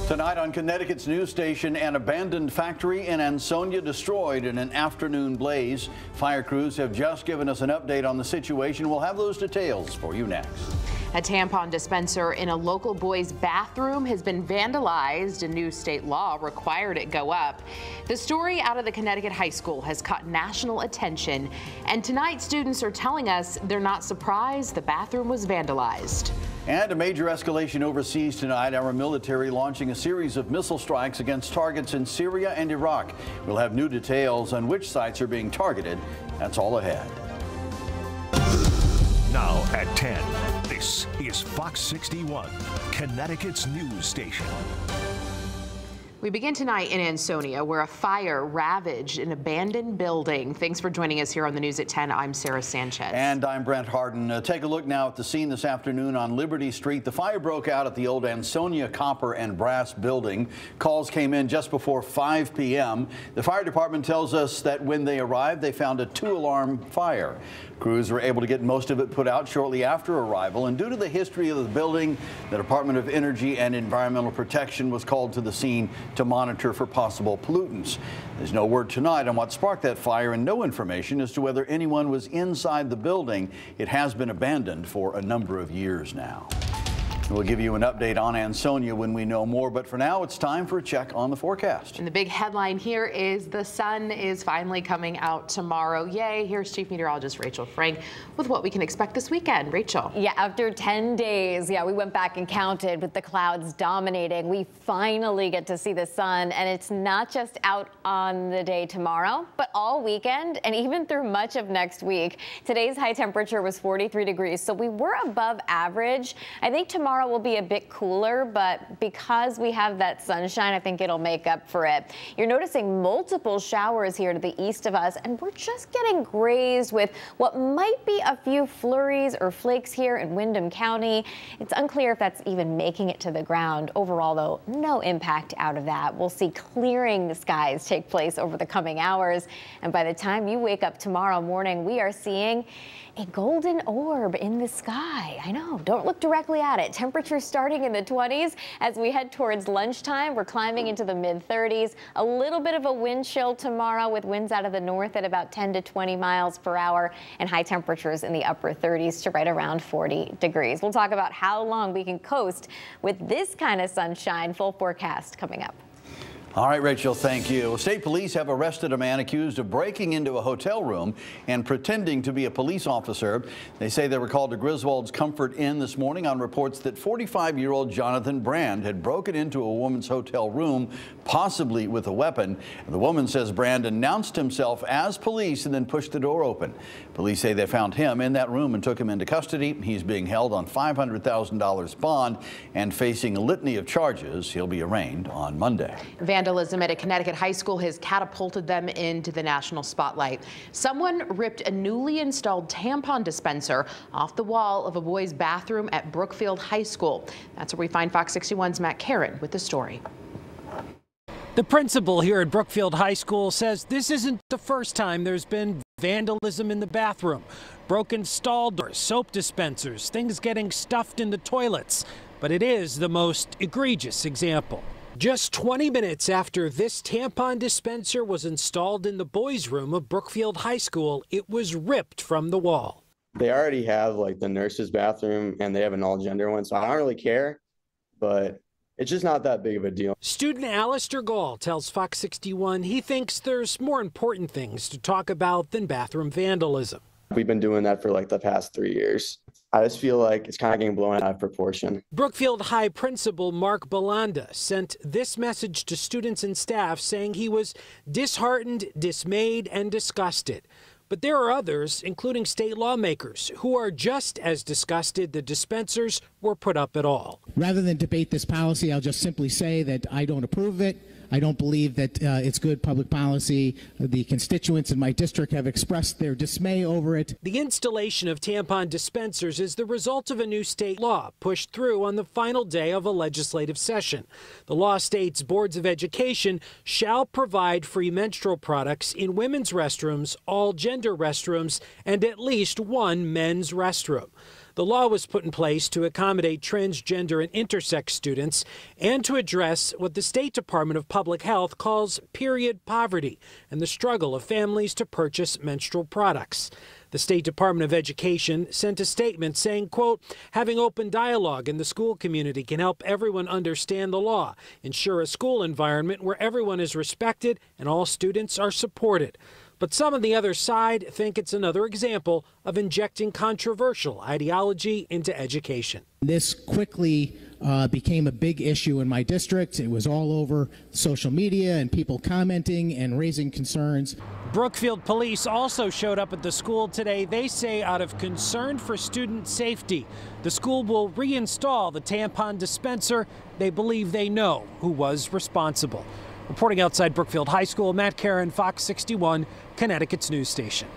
Tonight on Connecticut's news station, an abandoned factory in Ansonia destroyed in an afternoon blaze. Fire crews have just given us an update on the situation. We'll have those details for you next. A tampon dispenser in a local boys' bathroom has been vandalized. A new state law required it go up. The story out of the Connecticut high school has caught national attention. And tonight, students are telling us they're not surprised the bathroom was vandalized. And a major escalation overseas tonight. Our military launching a series of missile strikes against targets in Syria and Iraq. We'll have new details on which sites are being targeted. That's all ahead. Now at 10, this is Fox 61, Connecticut's news station. We begin tonight in Ansonia, where a fire ravaged an abandoned building. Thanks for joining us here on the News at 10. I'm Sarah Sanchez. And I'm Brent Harden. Take a look now at the scene this afternoon on Liberty Street. The fire broke out at the old Ansonia Copper and Brass building. Calls came in just before 5 p.m. The fire department tells us that when they arrived, they found a 2-alarm fire. Crews were able to get most of it put out shortly after arrival, and due to the history of the building, the Department of Energy and Environmental Protection was called to the scene to monitor for possible pollutants. There's no word tonight on what sparked that fire and no information as to whether anyone was inside the building. It has been abandoned for a number of years now. We'll give you an update on Ansonia when we know more, but for now it's time for a check on the forecast. And the big headline here is the sun is finally coming out tomorrow. Yay. Here's Chief Meteorologist Rachel Frank with what we can expect this weekend. Rachel. Yeah, after 10 days, we went back and counted with the clouds dominating. We finally get to see the sun, and it's not just out on the day tomorrow, but all weekend and even through much of next week. Today's high temperature was 43 degrees, so we were above average. I think tomorrow will be a bit cooler, but because we have that sunshine, I think it'll make up for it. You're noticing multiple showers here to the east of us, and we're just getting grazed with what might be a few flurries or flakes here in Windham County. It's unclear if that's even making it to the ground. Overall, though, no impact out of that. We'll see clearing skies take place over the coming hours, and by the time you wake up tomorrow morning, we are seeing a golden orb in the sky. I know, don't look directly at it. Temperatures starting in the 20s as we head towards lunchtime. We're climbing into the mid-30s. A little bit of a wind chill tomorrow with winds out of the north at about 10 to 20 miles per hour and high temperatures in the upper 30s to right around 40 degrees. We'll talk about how long we can coast with this kind of sunshine. Full forecast coming up. All right, Rachel, thank you. State police have arrested a man accused of breaking into a hotel room and pretending to be a police officer. They say they were called to Griswold's Comfort Inn this morning on reports that 45-year-old Jonathan Brand had broken into a woman's hotel room, possibly with a weapon. The woman says Brand announced himself as police and then pushed the door open. Police say they found him in that room and took him into custody. He's being held on $500,000 bond and facing a litany of charges. He'll be arraigned on Monday. Vandalism at a Connecticut high school has catapulted them into the national spotlight. Someone ripped a newly installed tampon dispenser off the wall of a boys' bathroom at Brookfield High School. That's where we find Fox 61's Matt Karen with the story. The principal here at Brookfield High School says this isn't the first time there's been vandalism in the bathroom. Broken stall doors, soap dispensers, things getting stuffed in the toilets. But it is the most egregious example. Just 20 minutes after this tampon dispenser was installed in the boys' room of Brookfield High School, it was ripped from the wall. They already have like the nurse's bathroom and they have an all-gender one, so I don't really care, but it's just not that big of a deal. Student Alistair Gall tells Fox 61 he thinks there's more important things to talk about than bathroom vandalism. We've been doing that for like the past 3 years. I just feel like it's kind of getting blown out of proportion. Brookfield High Principal Mark Belanda sent this message to students and staff saying he was disheartened, dismayed, and disgusted. But there are others, including state lawmakers, who are just as disgusted the dispensers were put up at all. Rather than debate this policy, I'll just simply say that I don't approve of it. I don't believe that it's good public policy. The constituents in my district have expressed their dismay over it. The installation of tampon dispensers is the result of a new state law pushed through on the final day of a legislative session. The law states boards of education shall provide free menstrual products in women's restrooms, all gender restrooms, and at least one men's restroom. The law was put in place to accommodate transgender and intersex students and to address what the State Department of Public Health calls period poverty and the struggle of families to purchase menstrual products. The State Department of Education sent a statement saying, quote, having open dialogue in the school community can help everyone understand the law, ensure a school environment where everyone is respected and all students are supported. But some on the other side think it's another example of injecting controversial ideology into education. This quickly became a big issue in my district. It was all over social media and people commenting and raising concerns. Brookfield police also showed up at the school today. They say out of concern for student safety, the school will reinstall the tampon dispenser. They believe they know who was responsible. Reporting outside Brookfield High School, Matt Caron, Fox 61, Connecticut's news station.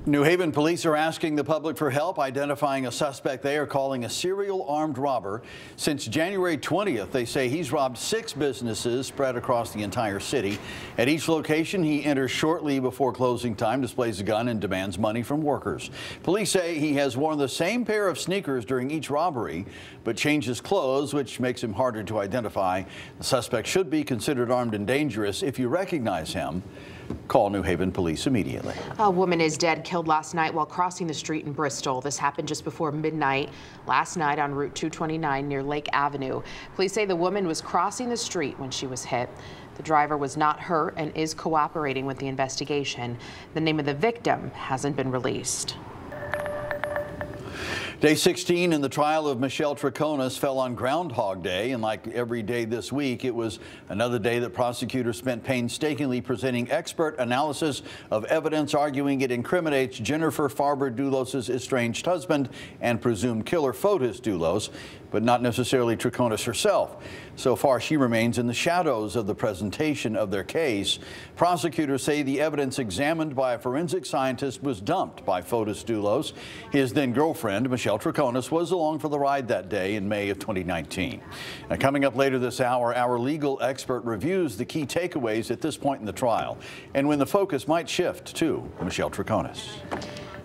New Haven police are asking the public for help identifying a suspect they are calling a serial armed robber. Since January 20th, they say he's robbed 6 businesses spread across the entire city. At each location, he enters shortly before closing time, displays a gun, and demands money from workers. Police say he has worn the same pair of sneakers during each robbery, but changes clothes, which makes him harder to identify. The suspect should be considered armed and dangerous. If you recognize him, call New Haven police immediately. A woman is dead, killed last night while crossing the street in Bristol. This happened just before midnight last night on Route 229 near Lake Avenue. Police say the woman was crossing the street when she was hit. The driver was not hurt and is cooperating with the investigation. The name of the victim hasn't been released. Day 16 in the trial of Michelle Troconis fell on Groundhog Day, and like every day this week, it was another day that prosecutors spent painstakingly presenting expert analysis of evidence, arguing it incriminates Jennifer Farber-Dulos' estranged husband and presumed killer Fotis Dulos, but not necessarily Troconis herself. So far, she remains in the shadows of the presentation of their case. Prosecutors say the evidence examined by a forensic scientist was dumped by Fotis Dulos. His then-girlfriend, Michelle Troconis, was along for the ride that day in May of 2019. Now, coming up later this hour, our legal expert reviews the key takeaways at this point in the trial and when the focus might shift to Michelle Troconis.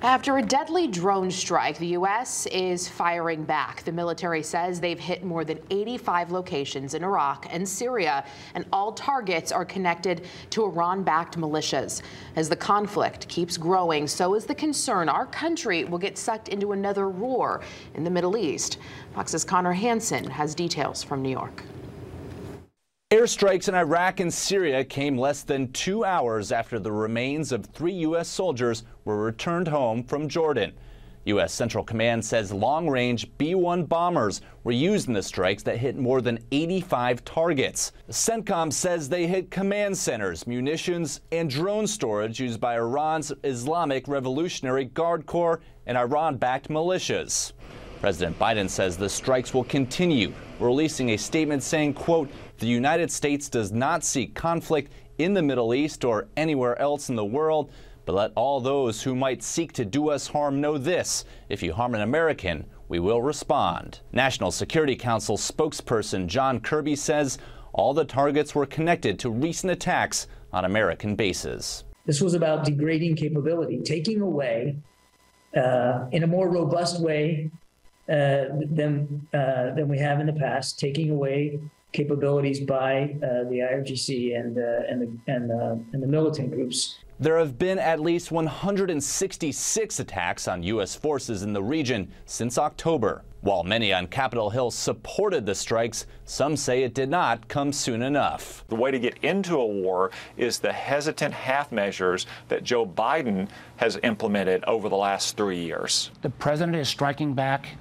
After a deadly drone strike, the U.S. is firing back. The military says they've hit more than 85 locations in Iraq and Syria, and all targets are connected to Iran-backed militias. As the conflict keeps growing, so is the concern our country will get sucked into another war in the Middle East. Fox's Connor Hansen has details from New York. Airstrikes in Iraq and Syria came less than 2 hours after the remains of 3 U.S. soldiers were returned home from Jordan. U.S. Central Command says long-range B-1 bombers were used in the strikes that hit more than 85 targets. CENTCOM says they hit command centers, munitions, and drone storage used by Iran's Islamic Revolutionary Guard Corps and Iran-backed militias. President Biden says the strikes will continue, releasing a statement saying, quote, the United States does not seek conflict in the Middle East or anywhere else in the world, but let all those who might seek to do us harm know this: if you harm an American, we will respond. National Security Council spokesperson John Kirby says all the targets were connected to recent attacks on American bases. This was about degrading capability, taking away in a more robust way than we have in the past, taking away capabilities by the IRGC and the militant groups. There have been at least 166 attacks on U.S. forces in the region since October. While many on Capitol Hill supported the strikes, some say it did not come soon enough. The way to get into a war is the hesitant half measures that Joe Biden has implemented over the last 3 years. The president is striking back.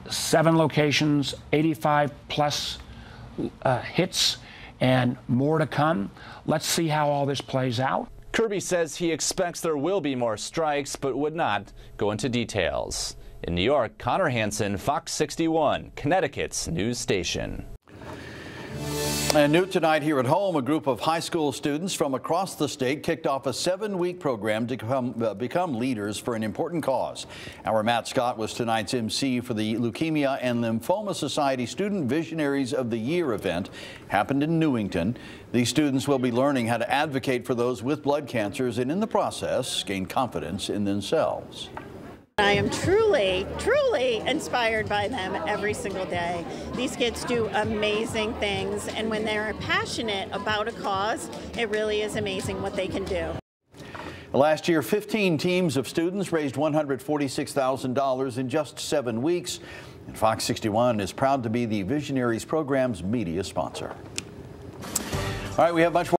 7 locations, 85 plus hits, and more to come. Let's see how all this plays out. Kirby says he expects there will be more strikes, but would not go into details. In New York, Connor Hansen, Fox 61, Connecticut's news station. And new tonight here at home, a group of high school students from across the state kicked off a 7-week program to become leaders for an important cause. Our Matt Scott was tonight's MC for the Leukemia and Lymphoma Society Student Visionaries of the Year event. Happened in Newington. These students will be learning how to advocate for those with blood cancers and in the process gain confidence in themselves. I am truly, truly inspired by them every single day. These kids do amazing things, and when they're passionate about a cause, it really is amazing what they can do. Last year, 15 teams of students raised $146,000 in just 7 weeks. And Fox 61 is proud to be the Visionaries program's media sponsor. All right, we have much more.